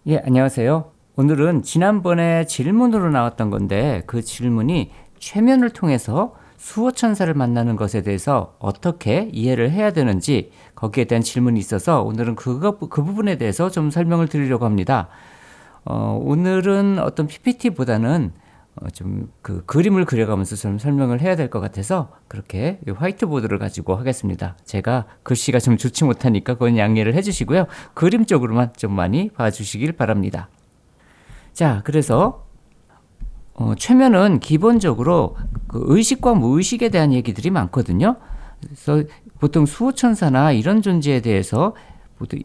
예, 안녕하세요. 오늘은 지난번에 질문으로 나왔던 건데 그 질문이 최면을 통해서 수호천사를 만나는 것에 대해서 어떻게 이해를 해야 되는지 거기에 대한 질문이 있어서 오늘은 그 부분에 대해서 좀 설명을 드리려고 합니다. 오늘은 어떤 PPT보다는 좀 그 그림을 그려가면서 좀 설명을 해야 될 것 같아서 그렇게 화이트보드를 가지고 하겠습니다. 제가 글씨가 좀 좋지 못하니까 그건 양해를 해주시고요. 그림 쪽으로만 좀 많이 봐주시길 바랍니다. 자, 그래서 최면은 기본적으로 그 의식과 무의식에 대한 얘기들이 많거든요. 그래서 보통 수호천사나 이런 존재에 대해서 보통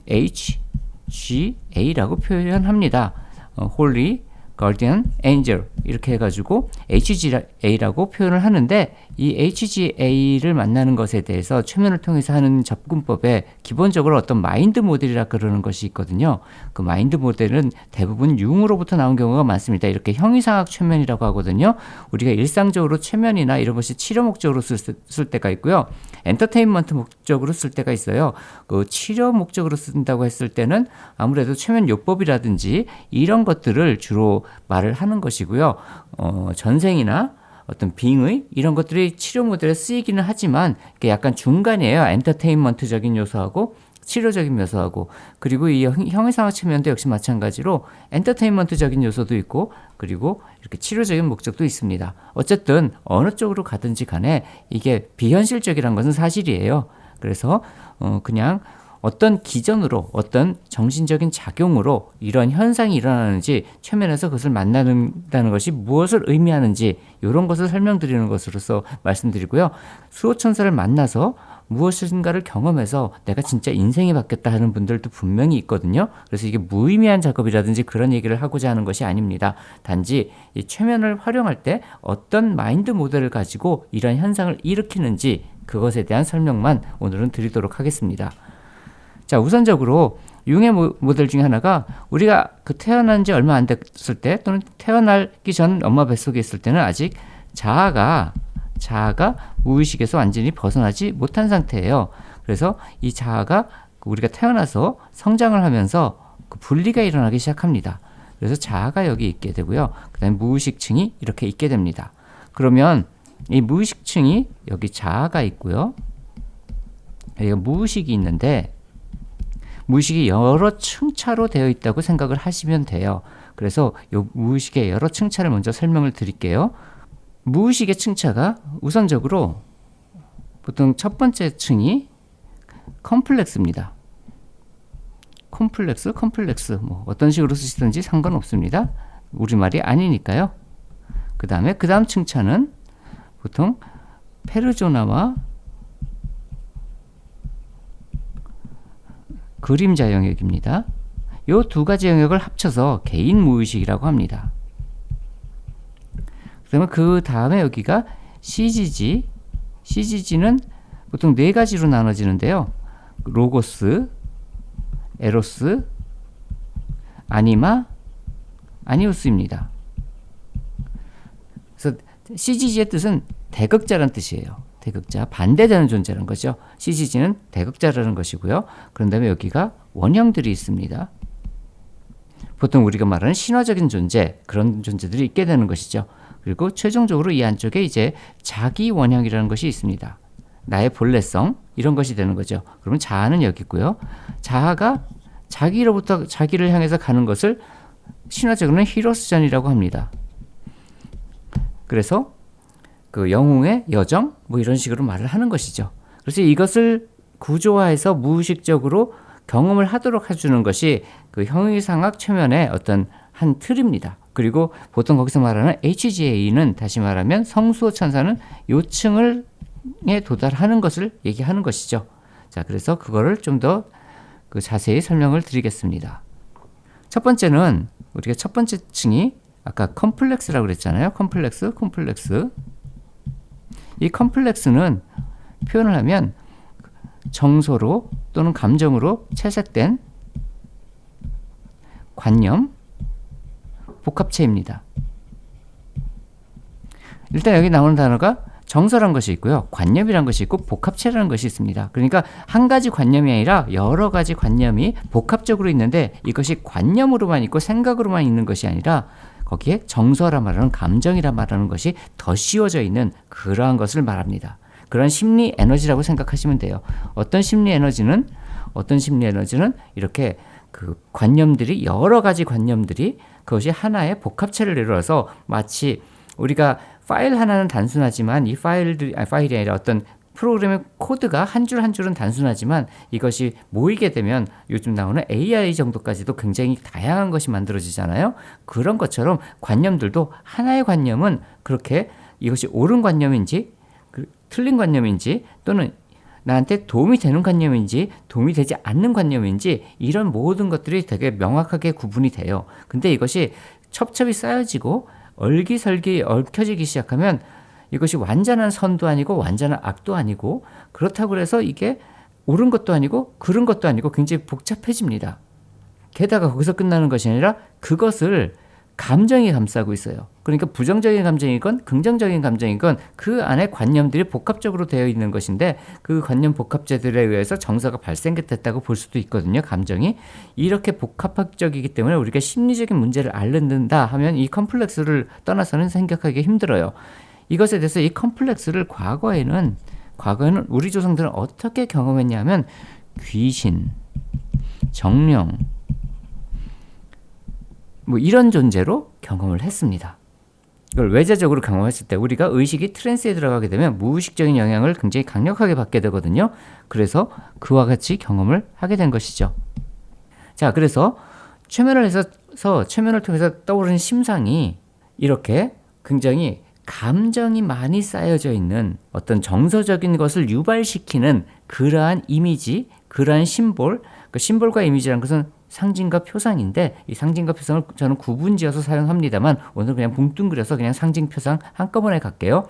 HGA라고 표현합니다. Holy Guardian Angel 이렇게 해가지고 HGA라고 표현을 하는데 이 HGA를 만나는 것에 대해서 최면을 통해서 하는 접근법에 기본적으로 어떤 마인드 모델이라 그러는 것이 있거든요. 그 마인드 모델은 대부분 융으로부터 나온 경우가 많습니다. 이렇게 형이상학 최면이라고 하거든요. 우리가 일상적으로 최면이나 이런 것이 치료 목적으로 쓸 때가 있고요. 엔터테인먼트 목적으로 쓸 때가 있어요. 그 치료 목적으로 쓴다고 했을 때는 아무래도 최면 요법이라든지 이런 것들을 주로 말을 하는 것이고요. 전생이나 어떤 빙의 이런 것들이 치료 모델에 쓰이기는 하지만 약간 중간이에요. 엔터테인먼트적인 요소하고 치료적인 요소하고 그리고 이 형이상학 측면도 역시 마찬가지로 엔터테인먼트적인 요소도 있고 그리고 이렇게 치료적인 목적도 있습니다. 어쨌든 어느 쪽으로 가든지 간에 이게 비현실적이란 것은 사실이에요. 그래서 그냥 어떤 기전으로 어떤 정신적인 작용으로 이런 현상이 일어나는지 최면에서 그것을 만나는다는 것이 무엇을 의미하는지 이런 것을 설명드리는 것으로서 말씀드리고요. 수호천사를 만나서 무엇인가를 경험해서 내가 진짜 인생이 바뀌었다 하는 분들도 분명히 있거든요. 그래서 이게 무의미한 작업이라든지 그런 얘기를 하고자 하는 것이 아닙니다. 단지 이 최면을 활용할 때 어떤 마인드 모델을 가지고 이런 현상을 일으키는지 그것에 대한 설명만 오늘은 드리도록 하겠습니다. 자, 우선적으로 융의 모델 중에 하나가 우리가 그 태어난 지 얼마 안 됐을 때 또는 태어나기 전 엄마 뱃속에 있을 때는 아직 자아가 무의식에서 완전히 벗어나지 못한 상태예요. 그래서 이 자아가 우리가 태어나서 성장을 하면서 그 분리가 일어나기 시작합니다. 그래서 자아가 여기 있게 되고요. 그 다음에 무의식층이 이렇게 있게 됩니다. 그러면 이 무의식층이 여기 자아가 있고요. 여기가 무의식이 있는데 무의식이 여러 층차로 되어 있다고 생각을 하시면 돼요. 그래서 이 무의식의 여러 층차를 먼저 설명을 드릴게요. 무의식의 층차가 우선적으로 보통 첫 번째 층이 컴플렉스입니다. 컴플렉스 뭐 어떤 식으로 쓰시든지 상관없습니다. 우리말이 아니니까요. 그 다음 층차는 보통 페르조나와 그림자 영역입니다. 이 두 가지 영역을 합쳐서 개인 무의식이라고 합니다. 그러면 그 다음에 여기가 CGG는 보통 네 가지로 나눠지는데요. 로고스, 에로스, 아니마, 아니우스입니다. 그래서 CGG의 뜻은 대극자란 뜻이에요. 대극자, 반대되는 존재라는 거죠. CGG는 대극자라는 것이고요. 그런 다음에 여기가 원형들이 있습니다. 보통 우리가 말하는 신화적인 존재, 그런 존재들이 있게 되는 것이죠. 그리고 최종적으로 이 안쪽에 이제 자기 원형이라는 것이 있습니다. 나의 본래성, 이런 것이 되는 거죠. 그러면 자아는 여기 있고요. 자아가 자기로부터 자기를 향해서 가는 것을 신화적으로는 히로스전이라고 합니다. 그래서 그 영웅의 여정 뭐 이런 식으로 말을 하는 것이죠. 그래서 이것을 구조화해서 무의식적으로 경험을 하도록 해주는 것이 그 형이상학 최면의 어떤 한 틀입니다. 그리고 보통 거기서 말하는 HGA는 다시 말하면 성수호천사는 요층에 도달하는 것을 얘기하는 것이죠. 자, 그래서 그거를 좀 더 그 자세히 설명을 드리겠습니다. 첫 번째는 우리가 첫 번째 층이 아까 컴플렉스라고 그랬잖아요. 컴플렉스. 이 컴플렉스는 표현을 하면 정서로 또는 감정으로 채색된 관념, 복합체입니다. 일단 여기 나오는 단어가 정서란 것이 있고요. 관념이란 것이 있고 복합체라는 것이 있습니다. 그러니까 한 가지 관념이 아니라 여러 가지 관념이 복합적으로 있는데 이것이 관념으로만 있고 생각으로만 있는 것이 아니라 거기에 정서라 말하는 감정이라 말하는 것이 더 씌워져 있는 그러한 것을 말합니다. 그런 심리 에너지라고 생각하시면 돼요. 어떤 심리 에너지는 이렇게 그 관념들이 여러 가지 관념들이 그것이 하나의 복합체를 이루어서 마치 우리가 파일 하나는 단순하지만 이 파일이 아니라 어떤 프로그램의 코드가 한 줄 한 줄은 단순하지만 이것이 모이게 되면 요즘 나오는 AI 정도까지도 굉장히 다양한 것이 만들어지잖아요. 그런 것처럼 관념들도 하나의 관념은 그렇게 이것이 옳은 관념인지 틀린 관념인지 또는 나한테 도움이 되는 관념인지 도움이 되지 않는 관념인지 이런 모든 것들이 되게 명확하게 구분이 돼요. 근데 이것이 첩첩이 쌓여지고 얼기설기 얽혀지기 시작하면 이것이 완전한 선도 아니고 완전한 악도 아니고 그렇다고 해서 이게 옳은 것도 아니고 그른 것도 아니고 굉장히 복잡해집니다. 게다가 거기서 끝나는 것이 아니라 그것을 감정이 감싸고 있어요. 그러니까 부정적인 감정이건 긍정적인 감정이건 그 안에 관념들이 복합적으로 되어 있는 것인데 그 관념 복합체들에 의해서 정서가 발생됐다고 볼 수도 있거든요. 감정이. 이렇게 복합적이기 때문에 우리가 심리적인 문제를 앓는다 하면 이 컴플렉스를 떠나서는 생각하기 힘들어요. 이것에 대해서 이 컴플렉스를 과거에는 우리 조상들은 어떻게 경험했냐면 귀신, 정령 뭐 이런 존재로 경험을 했습니다. 이걸 외자적으로 경험했을 때 우리가 의식이 트랜스에 들어가게 되면 무의식적인 영향을 굉장히 강력하게 받게 되거든요. 그래서 그와 같이 경험을 하게 된 것이죠. 자, 그래서 최면을 통해서 떠오르는 심상이 이렇게 굉장히 감정이 많이 쌓여져 있는 어떤 정서적인 것을 유발시키는 그러한 이미지, 그러한 심볼, 그 심볼과 이미지라는 것은 상징과 표상인데 이 상징과 표상을 저는 구분지어서 사용합니다만 오늘 그냥 뭉뚱그려서 그냥 상징, 표상 한꺼번에 갈게요.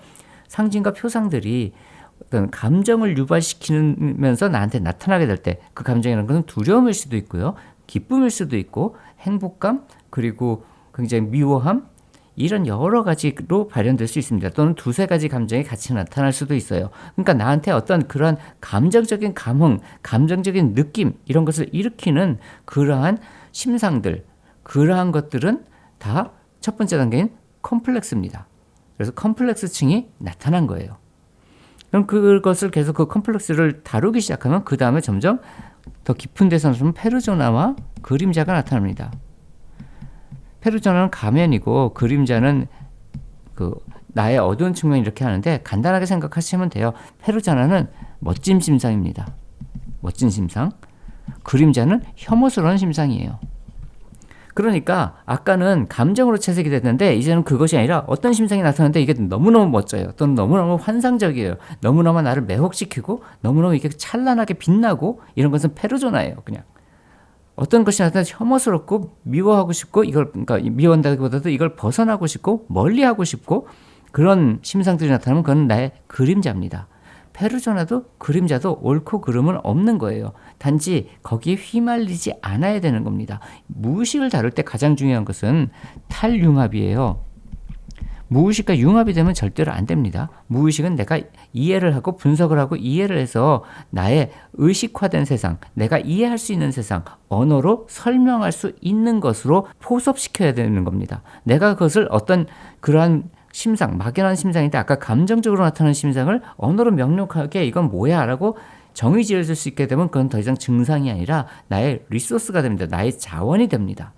상징과 표상들이 어떤 감정을 유발시키면서 나한테 나타나게 될 때 그 감정이라는 것은 두려움일 수도 있고요. 기쁨일 수도 있고 행복감 그리고 굉장히 미워함 이런 여러 가지로 발현될 수 있습니다. 또는 두세 가지 감정이 같이 나타날 수도 있어요. 그러니까 나한테 어떤 그런 감정적인 감흥, 감정적인 느낌 이런 것을 일으키는 그러한 심상들, 그러한 것들은 다 첫 번째 단계인 컴플렉스입니다. 그래서 컴플렉스층이 나타난 거예요. 그럼 그것을 계속 그 컴플렉스를 다루기 시작하면 그 다음에 점점 더 깊은 데서는 페르소나와 그림자가 나타납니다. 페르소나는 가면이고 그림자는 그 나의 어두운 측면 이렇게 하는데 간단하게 생각하시면 돼요. 페르소나는 멋진 심상입니다. 멋진 심상. 그림자는 혐오스러운 심상이에요. 그러니까 아까는 감정으로 채색이 됐는데 이제는 그것이 아니라 어떤 심상이 나타나는데 이게 너무너무 멋져요. 또는 너무너무 환상적이에요. 너무너무 나를 매혹시키고 너무너무 이게 찬란하게 빛나고 이런 것은 페르소나예요. 그냥. 어떤 것이 나타나서 혐오스럽고 미워하고 싶고 그러니까 미워한다기보다도 이걸 벗어나고 싶고 멀리하고 싶고 그런 심상들이 나타나면 그건 나의 그림자입니다. 페르소나도 그림자도 옳고 그름은 없는 거예요. 단지 거기에 휘말리지 않아야 되는 겁니다. 무의식을 다룰 때 가장 중요한 것은 탈융합이에요. 무의식과 융합이 되면 절대로 안 됩니다. 무의식은 내가 이해를 하고 분석을 하고 이해를 해서 나의 의식화된 세상, 내가 이해할 수 있는 세상, 언어로 설명할 수 있는 것으로 포섭시켜야 되는 겁니다. 내가 그것을 어떤 그러한 심상, 막연한 심상인데 아까 감정적으로 나타나는 심상을 언어로 명료하게 이건 뭐야 라고 정의 지어줄 수 있게 되면 그건 더 이상 증상이 아니라 나의 리소스가 됩니다. 나의 자원이 됩니다.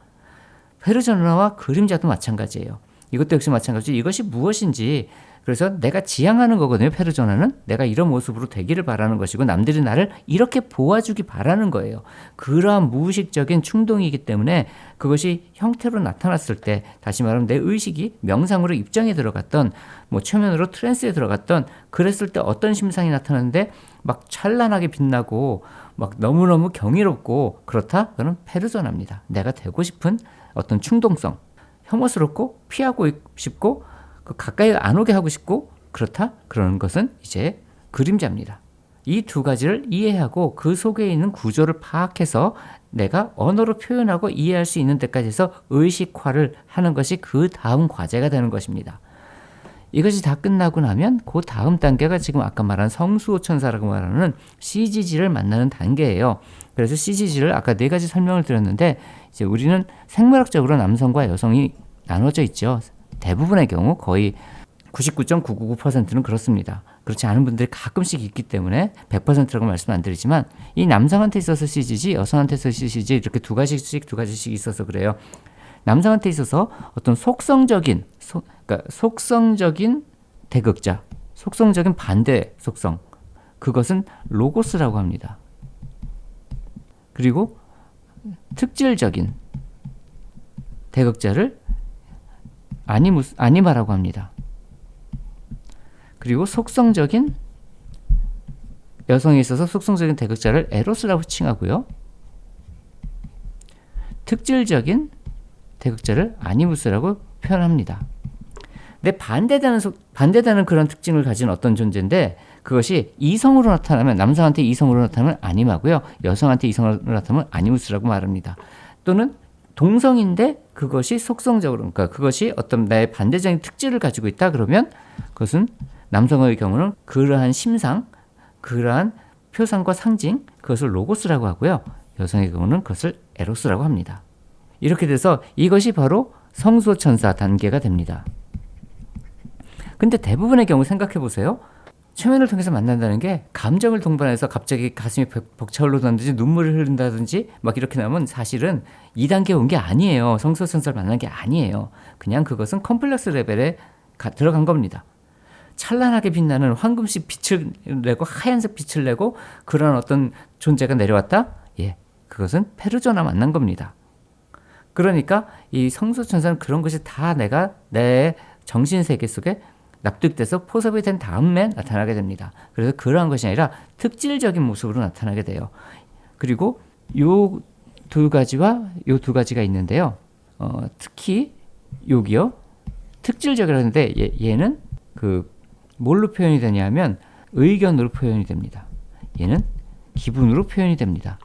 페르소나와 그림자도 마찬가지예요. 이것도 역시 마찬가지로 이것이 무엇인지 그래서 내가 지향하는 거거든요. 페르소나는 내가 이런 모습으로 되기를 바라는 것이고 남들이 나를 이렇게 보아주기 바라는 거예요. 그러한 무의식적인 충동이기 때문에 그것이 형태로 나타났을 때 다시 말하면 내 의식이 명상으로 입장에 들어갔던 뭐 최면으로 트랜스에 들어갔던 그랬을 때 어떤 심상이 나타나는데 막 찬란하게 빛나고 막 너무너무 경이롭고 그렇다? 그건 페르소나입니다. 내가 되고 싶은 어떤 충동성 혐오스럽고 피하고 싶고 가까이 안 오게 하고 싶고 그렇다? 그러는 것은 이제 그림자입니다. 이 두 가지를 이해하고 그 속에 있는 구조를 파악해서 내가 언어로 표현하고 이해할 수 있는 데까지 해서 의식화를 하는 것이 그 다음 과제가 되는 것입니다. 이것이 다 끝나고 나면 그 다음 단계가 지금 아까 말한 성수호천사라고 말하는 CGG를 만나는 단계예요. 그래서 CGG를 아까 4가지 설명을 드렸는데 이제 우리는 생물학적으로 남성과 여성이 나눠져 있죠. 대부분의 경우 거의 99.999%는 그렇습니다. 그렇지 않은 분들이 가끔씩 있기 때문에 100%라고 말씀 안 드리지만 이 남성한테 있어서 CGG, 여성한테 있어서 CGG 이렇게 두 가지씩 있어서 그래요. 남성한테 있어서 어떤 속성적인 대극자, 속성적인 반대 속성, 그것은 로고스라고 합니다. 그리고 특질적인 대극자를 아니마라고 합니다. 그리고 속성적인 여성에 있어서 속성적인 대극자를 에로스라고 칭하고요. 특질적인 대극자를 아니무스라고 표현합니다. 근데 반대되는 그런 특징을 가진 어떤 존재인데 그것이 이성으로 나타나면 남성한테 이성으로 나타나면 아니마고요. 여성한테 이성으로 나타나면 아니무스라고 말합니다. 또는 동성인데 그것이 속성적으로 그러니까 그것이 어떤 나의 반대적인 특질을 가지고 있다 그러면 그것은 남성의 경우는 그러한 심상, 그러한 표상과 상징 그것을 로고스라고 하고요. 여성의 경우는 그것을 에로스라고 합니다. 이렇게 돼서 이것이 바로 성소천사 단계가 됩니다. 근데 대부분의 경우 생각해 보세요. 최면을 통해서 만난다는 게 감정을 동반해서 갑자기 가슴이 벅차오르다든지 눈물을 흘린다든지 막 이렇게 나면 사실은 2단계 온 게 아니에요. 성소천사를 만난 게 아니에요. 그냥 그것은 컴플렉스 레벨에 들어간 겁니다. 찬란하게 빛나는 황금빛 빛을 내고 하얀색 빛을 내고 그런 어떤 존재가 내려왔다? 예, 그것은 페르조나 만난 겁니다. 그러니까 이 성소천사는 그런 것이 다 내가 내 정신세계 속에 납득돼서 포섭이 된 다음에 나타나게 됩니다. 그래서 그러한 것이 아니라 특질적인 모습으로 나타나게 돼요. 그리고 요 두 가지와 요 두 가지가 있는데요. 특히 여기요. 특질적이라고 하는데 얘는 그 뭘로 표현이 되냐면 의견으로 표현이 됩니다. 얘는 기분으로 표현이 됩니다.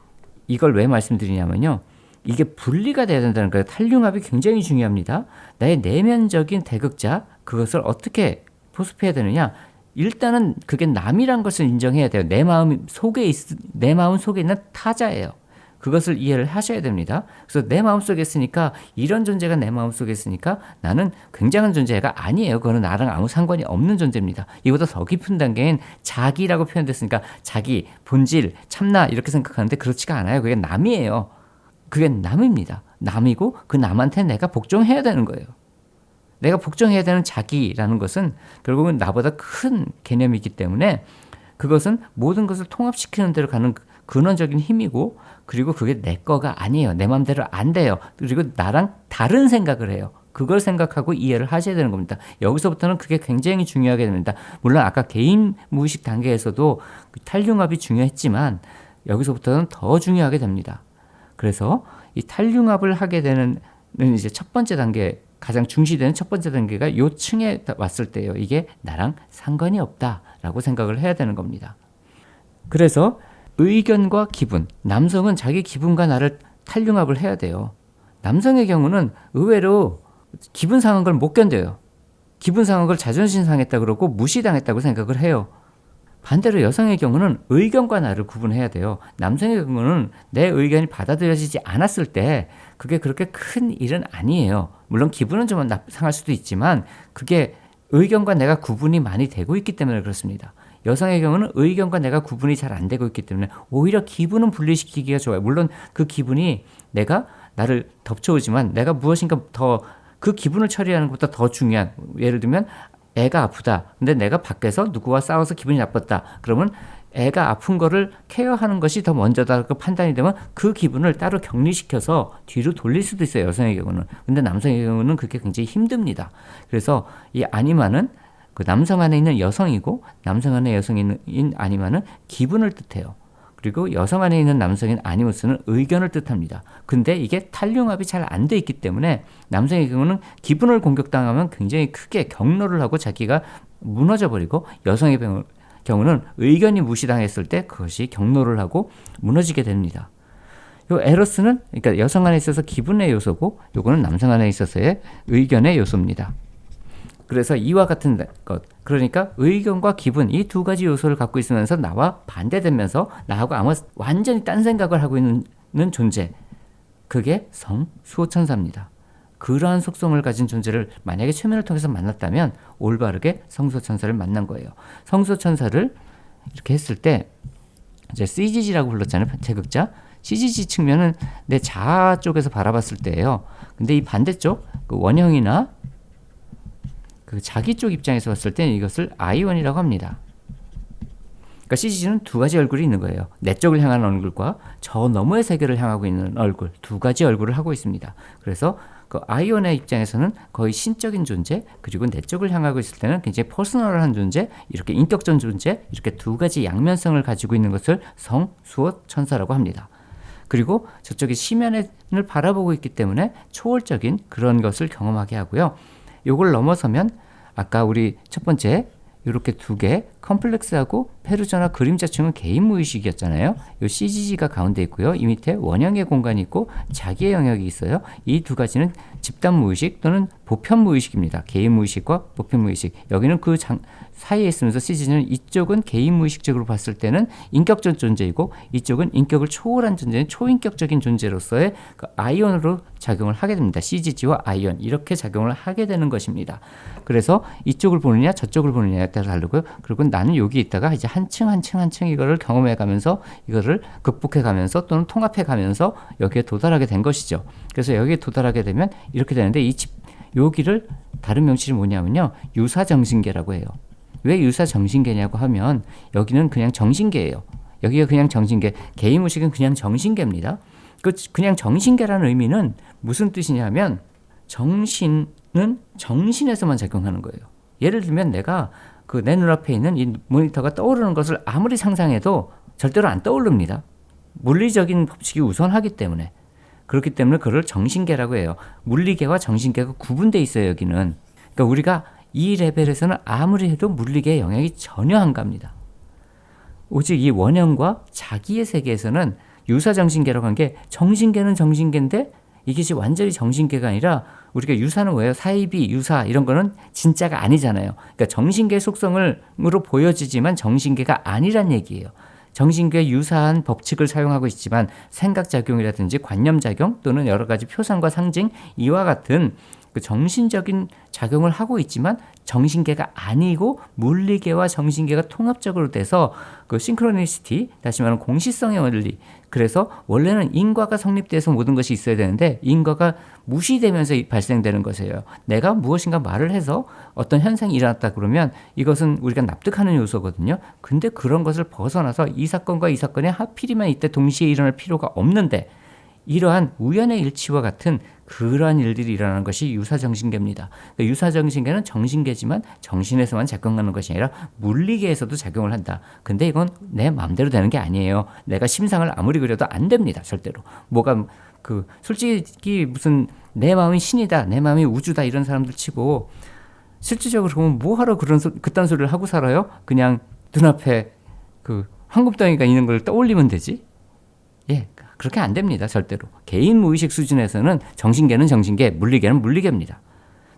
이걸 왜 말씀드리냐면요. 이게 분리가 돼야 된다는 거예요. 탈융합이 굉장히 중요합니다. 나의 내면적인 대극자 그것을 어떻게 포섭해야 되느냐. 일단은 그게 남이란 것을 인정해야 돼요. 내 마음 속에 있는 타자예요. 그것을 이해를 하셔야 됩니다. 그래서 내 마음속에 있으니까 이런 존재가 내 마음속에 있으니까 나는 굉장한 존재가 아니에요. 그거는 나랑 아무 상관이 없는 존재입니다. 이보다 더 깊은 단계인 자기라고 표현됐으니까 자기, 본질, 참나 이렇게 생각하는데 그렇지가 않아요. 그게 남이에요. 그게 남입니다. 남이고 그 남한테 내가 복종해야 되는 거예요. 내가 복종해야 되는 자기라는 것은 결국은 나보다 큰 개념이기 때문에 그것은 모든 것을 통합시키는 대로 가는 근원적인 힘이고 그리고 그게 내 거가 아니에요. 내 마음대로 안 돼요. 그리고 나랑 다른 생각을 해요. 그걸 생각하고 이해를 하셔야 되는 겁니다. 여기서부터는 그게 굉장히 중요하게 됩니다. 물론 아까 개인 무의식 단계에서도 탈융합이 중요했지만 여기서부터는 더 중요하게 됩니다. 그래서 이 탈융합을 하게 되는 이제 첫 번째 단계 가장 중시되는 첫 번째 단계가 요 층에 왔을 때요. 이게 나랑 상관이 없다라고 생각을 해야 되는 겁니다. 그래서 의견과 기분, 남성은 자기 기분과 나를 탈융합을 해야 돼요. 남성의 경우는 의외로 기분 상한 걸 못 견뎌요. 기분 상한 걸 자존심 상했다 그러고 무시당했다고 생각을 해요. 반대로 여성의 경우는 의견과 나를 구분해야 돼요. 남성의 경우는 내 의견이 받아들여지지 않았을 때 그게 그렇게 큰 일은 아니에요. 물론 기분은 좀 상할 수도 있지만 그게 의견과 내가 구분이 많이 되고 있기 때문에 그렇습니다. 여성의 경우는 의견과 내가 구분이 잘 안 되고 있기 때문에 오히려 기분은 분리시키기가 좋아요. 물론 그 기분이 내가 나를 덮쳐오지만 내가 무엇인가 더 그 기분을 처리하는 것보다 더 중요한 예를 들면 애가 아프다. 근데 내가 밖에서 누구와 싸워서 기분이 나빴다. 그러면 애가 아픈 거를 케어하는 것이 더 먼저다라고 판단이 되면 그 기분을 따로 격리시켜서 뒤로 돌릴 수도 있어요. 여성의 경우는. 근데 남성의 경우는 그게 굉장히 힘듭니다. 그래서 이 아니마는 그 남성 안에 있는 여성이고 남성 안에 여성인 아니마는 기분을 뜻해요. 그리고 여성 안에 있는 남성인 아니무스는 의견을 뜻합니다. 근데 이게 탈융합이 잘 안 돼 있기 때문에 남성의 경우는 기분을 공격당하면 굉장히 크게 경로를 하고 자기가 무너져 버리고 여성의 경우는 의견이 무시당했을 때 그것이 경로를 하고 무너지게 됩니다. 요 에로스는 그러니까 여성 안에 있어서 기분의 요소고 요거는 남성 안에 있어서의 의견의 요소입니다. 그래서 이와 같은 것, 그러니까 의견과 기분 이 두 가지 요소를 갖고 있으면서 나와 반대되면서 나하고 아마 완전히 딴 생각을 하고 있는 존재, 그게 성수호천사입니다. 그러한 속성을 가진 존재를 만약에 최면을 통해서 만났다면 올바르게 성수호천사를 만난 거예요. 성수호천사를 이렇게 했을 때 이제 CGG라고 불렀잖아요. 제극자. CGG 측면은 내 자아 쪽에서 바라봤을 때예요. 근데 이 반대쪽 그 원형이나 그 자기 쪽 입장에서 봤을 때는 이것을 I1이라고 합니다. 그러니까 CGG는 두 가지 얼굴이 있는 거예요. 내 쪽을 향한 얼굴과 저 너머의 세계를 향하고 있는 얼굴, 두 가지 얼굴을 하고 있습니다. 그래서 그 I1의 입장에서는 거의 신적인 존재, 그리고 내 쪽을 향하고 있을 때는 굉장히 퍼스널한 존재, 이렇게 인격적 존재, 이렇게 두 가지 양면성을 가지고 있는 것을 성수호천사라고 합니다. 그리고 저쪽에 시면을 바라보고 있기 때문에 초월적인 그런 것을 경험하게 하고요. 요걸 넘어서면 아까 우리 첫 번째 이렇게 두 개 컴플렉스하고 페르소나 그림자충은 개인 무의식이었잖아요. 요 CGG가 가운데 있고요. 이 밑에 원형의 공간이 있고 자기의 영역이 있어요. 이 두 가지는 집단 무의식 또는 보편 무의식입니다. 개인 무의식과 보편 무의식. 여기는 그 사이에 있으면서 CGG는 이쪽은 개인 무의식적으로 봤을 때는 인격적 존재이고 이쪽은 인격을 초월한 존재는 초인격적인 존재로서의 그 아이언으로 작용을 하게 됩니다. CGG와 아이언 이렇게 작용을 하게 되는 것입니다. 그래서 이쪽을 보느냐 저쪽을 보느냐에 따라 다르고요. 그리고 나는 여기 있다가 이제 한층 이거를 경험해 가면서 이거를 극복해 가면서 또는 통합해 가면서 여기에 도달하게 된 것이죠. 그래서 여기에 도달하게 되면 이렇게 되는데 여기를 다른 명칭이 뭐냐면요. 유사정신계라고 해요. 왜 유사정신계냐고 하면 여기는 그냥 정신계예요. 여기가 그냥 정신계, 개인무식은 그냥 정신계입니다. 그냥 정신계라는 의미는 무슨 뜻이냐면 정신은 정신에서만 작용하는 거예요. 예를 들면 내가 그 내 눈앞에 있는 이 모니터가 떠오르는 것을 아무리 상상해도 절대로 안 떠오릅니다. 물리적인 법칙이 우선하기 때문에. 그렇기 때문에 그걸 정신계라고 해요. 물리계와 정신계가 구분되어 있어요. 여기는. 그러니까 우리가 이 레벨에서는 아무리 해도 물리계의 영향이 전혀 안 갑니다. 오직 이 원형과 자기의 세계에서는 유사정신계라고 한 게 정신계는 정신계인데 이것이 완전히 정신계가 아니라 우리가 유사는 왜요? 사이비, 유사 이런 거는 진짜가 아니잖아요. 그러니까 정신계 속성으로 보여지지만 정신계가 아니란 얘기예요. 정신계에 유사한 법칙을 사용하고 있지만 생각작용이라든지 관념작용 또는 여러 가지 표상과 상징 이와 같은 그 정신적인 작용을 하고 있지만 정신계가 아니고 물리계와 정신계가 통합적으로 돼서 그 싱크로니시티, 다시 말하면 공시성의 원리. 그래서 원래는 인과가 성립돼서 모든 것이 있어야 되는데 인과가 무시되면서 발생되는 것이에요. 내가 무엇인가 말을 해서 어떤 현상이 일어났다 그러면 이것은 우리가 납득하는 요소거든요. 근데 그런 것을 벗어나서 이 사건과 이 사건이 하필이면 이때 동시에 일어날 필요가 없는데 이러한 우연의 일치와 같은 그러한 일들이 일어나는 것이 유사정신계입니다. 그러니까 유사정신계는 정신계지만 정신에서만 작용하는 것이 아니라 물리계에서도 작용을 한다. 근데 이건 내 마음대로 되는 게 아니에요. 내가 심상을 아무리 그려도 안 됩니다. 절대로. 뭐가 솔직히 무슨 내 마음이 신이다, 내 마음이 우주다 이런 사람들 치고 실질적으로 보면 뭐하러 그딴 소리를 하고 살아요? 그냥 눈앞에 그 황금덩이가 있는 걸 떠올리면 되지. 예. 그렇게 안 됩니다. 절대로. 개인 무의식 수준에서는 정신계는 정신계, 물리계는 물리계입니다.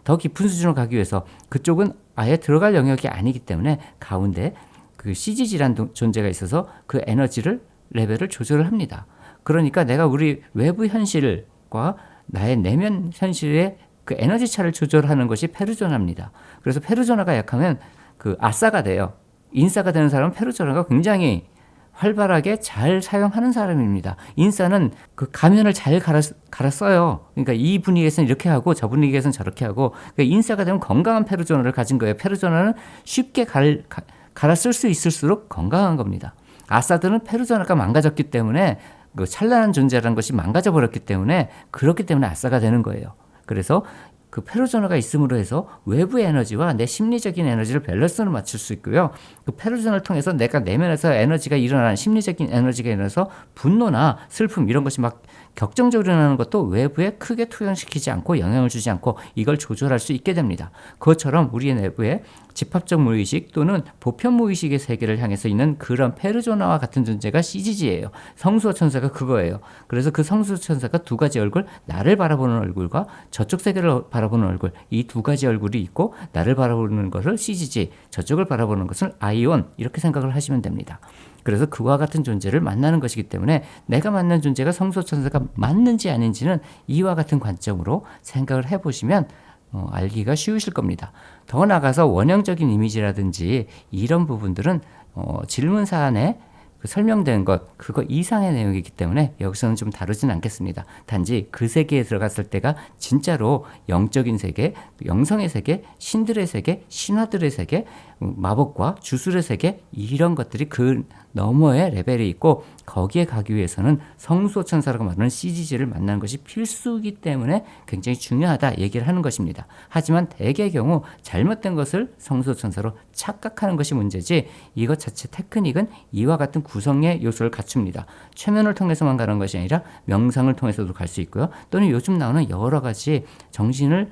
더 깊은 수준으로 가기 위해서 그쪽은 아예 들어갈 영역이 아니기 때문에 가운데 그 CGG란 존재가 있어서 그 에너지를 레벨을 조절을 합니다. 그러니까 내가 우리 외부 현실과 나의 내면 현실의 그 에너지 차를 조절하는 것이 페르소나입니다. 그래서 페르소나가 약하면 그 아싸가 돼요. 인싸가 되는 사람은 페르소나가 굉장히 활발하게 잘 사용하는 사람입니다. 인싸는 그 가면을 잘 갈아 써요. 그러니까 이 분위기에서는 이렇게 하고 저 분위기에서는 저렇게 하고 그러니까 인싸가 되면 건강한 페르소나를 가진 거예요. 페르소나는 쉽게 갈아 쓸 수 있을수록 건강한 겁니다. 아싸들은 페르소나가 망가졌기 때문에 그 찬란한 존재라는 것이 망가져 버렸기 때문에 그렇기 때문에 아싸가 되는 거예요. 그래서 그 페르소나가 있음으로 해서 외부의 에너지와 내 심리적인 에너지를 밸런스를 맞출 수 있고요. 그 페르소나를 통해서 내가 내면에서 에너지가 일어나는 심리적인 에너지가 일어나서 분노나 슬픔 이런 것이 막 격정적으로 일어나는 것도 외부에 크게 투영시키지 않고 영향을 주지 않고 이걸 조절할 수 있게 됩니다. 그것처럼 우리의 내부에 집합적 무의식 또는 보편 무의식의 세계를 향해서 있는 그런 페르소나와 같은 존재가 CGG예요. 성수호 천사가 그거예요. 그래서 그 성수호 천사가 두 가지 얼굴, 나를 바라보는 얼굴과 저쪽 세계를 바라보는 얼굴, 이 두 가지 얼굴이 있고 나를 바라보는 것을 CGG, 저쪽을 바라보는 것을 아이온 이렇게 생각을 하시면 됩니다. 그래서 그와 같은 존재를 만나는 것이기 때문에 내가 만난 존재가 성수호 천사가 맞는지 아닌지는 이와 같은 관점으로 생각을 해보시면 알기가 쉬우실 겁니다. 더 나아가서 원형적인 이미지라든지 이런 부분들은 질문 사안에 설명된 것 그거 이상의 내용이기 때문에 여기서는 좀 다루진 않겠습니다. 단지 그 세계에 들어갔을 때가 진짜로 영적인 세계, 영성의 세계, 신들의 세계, 신화들의 세계, 마법과 주술의 세계 이런 것들이 그 너머의 레벨이 있고 거기에 가기 위해서는 성수호 천사라고 말하는 CGG를 만나는 것이 필수이기 때문에 굉장히 중요하다 얘기를 하는 것입니다. 하지만 대개의 경우 잘못된 것을 성수호 천사로 착각하는 것이 문제지 이것 자체 테크닉은 이와 같은 구성의 요소를 갖춥니다. 최면을 통해서만 가는 것이 아니라 명상을 통해서도 갈 수 있고요. 또는 요즘 나오는 여러 가지 정신을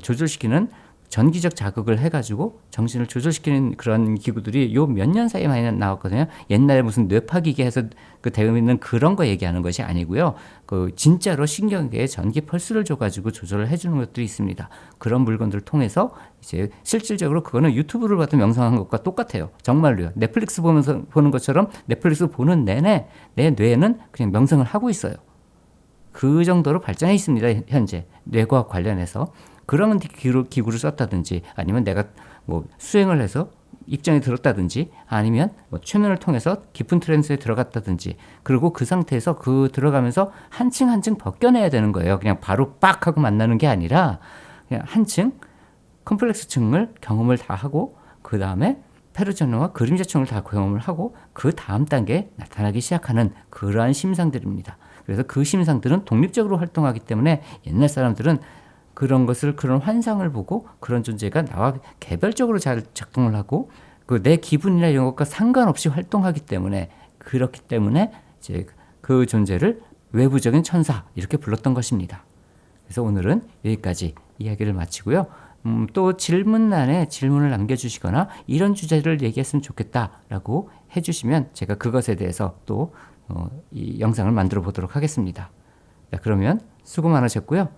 조절시키는 전기적 자극을 해가지고 정신을 조절시키는 그런 기구들이 요 몇 년 사이에 많이 나왔거든요. 옛날에 무슨 뇌파기계 해서 되어 있는 그런 거 얘기하는 것이 아니고요. 진짜로 신경계에 전기 펄스를 줘가지고 조절을 해주는 것들이 있습니다. 그런 물건들을 통해서 이제 실질적으로 그거는 유튜브를 봐도 명상한 것과 똑같아요. 정말로요. 넷플릭스 보면서 보는 것처럼 넷플릭스 보는 내내 내 뇌는 그냥 명상을 하고 있어요. 그 정도로 발전해 있습니다. 현재 뇌과학 관련해서. 그런 기구를 썼다든지 아니면 내가 수행을 해서 입장에 들었다든지 아니면 최면을 통해서 깊은 트랜스에 들어갔다든지 그리고 그 상태에서 들어가면서 한층 한층 벗겨내야 되는 거예요. 그냥 바로 빡 하고 만나는 게 아니라 그냥 한층 컴플렉스층을 경험을 다 하고 그 다음에 페르소나와 그림자층을 다 경험을 하고 그 다음 단계에 나타나기 시작하는 그러한 심상들입니다. 그래서 그 심상들은 독립적으로 활동하기 때문에 옛날 사람들은 그런 것을 그런 환상을 보고 그런 존재가 나와 개별적으로 잘 작동을 하고 내 기분이나 이런 것과 상관없이 활동하기 때문에 그렇기 때문에 이제 그 존재를 외부적인 천사 이렇게 불렀던 것입니다. 그래서 오늘은 여기까지 이야기를 마치고요. 또 질문란에 질문을 남겨주시거나 이런 주제를 얘기했으면 좋겠다라고 해주시면 제가 그것에 대해서 또 이 영상을 만들어 보도록 하겠습니다. 자, 그러면 수고 많으셨고요.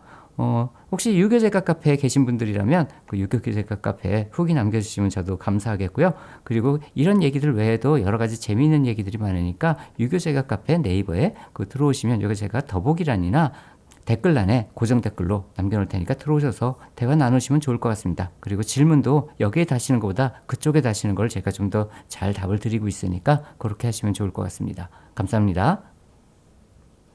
혹시 유교제가 카페에 계신 분들이라면 그 유교제가 카페에 후기 남겨주시면 저도 감사하겠고요. 그리고 이런 얘기들 외에도 여러 가지 재미있는 얘기들이 많으니까 유교제가 카페 네이버에 들어오시면 여기 제가 더보기란이나 댓글란에 고정 댓글로 남겨놓을 테니까 들어오셔서 대화 나누시면 좋을 것 같습니다. 그리고 질문도 여기에 다시는 것보다 그쪽에 다시는 걸 제가 좀 더 잘 답을 드리고 있으니까 그렇게 하시면 좋을 것 같습니다. 감사합니다.